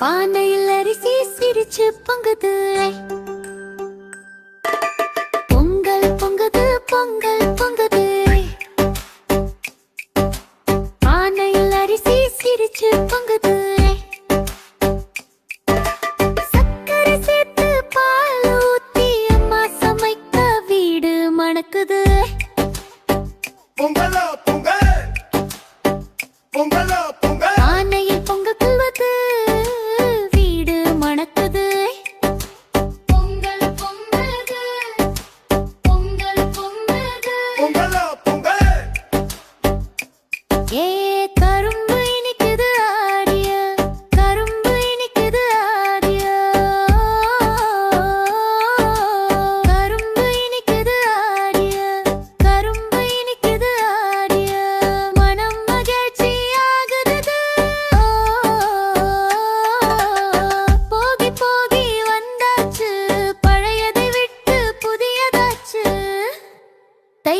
பானையில் அரிசி சிரிச்சு பொங்குது. பொங்கல் பொங்குது பொங்கல் பொங்குது. பானையில் அரிசி சிரிச்சு பொங்குது. சக்கரை சேர்த்து பால் ஊத்தி அம்மா சமைக்க வீடு மணக்குது. பொங்கலோ பொங்கல், பொங்கலோ பொங்கல். பானையில் பொங்கல் கொள்வது வீடு மணக்குது. பொங்கல் பொங்கல்து பொங்கல் பொங்கல்து. பொங்கலோ பொங்கல். ஏ கரும்பு இனிக்குது ஆடிய, கரும்பு இனிக்குது ஆடிய. கரும்பு இனிக்குது ஆடிய, கரும்பு இனிக்குது ஆடிய. மனம் மகிழ்ச்சி ஆகுது. போகி போகி வந்தாச்சு, பழையதை விட்டு புதியதாச்சு. தை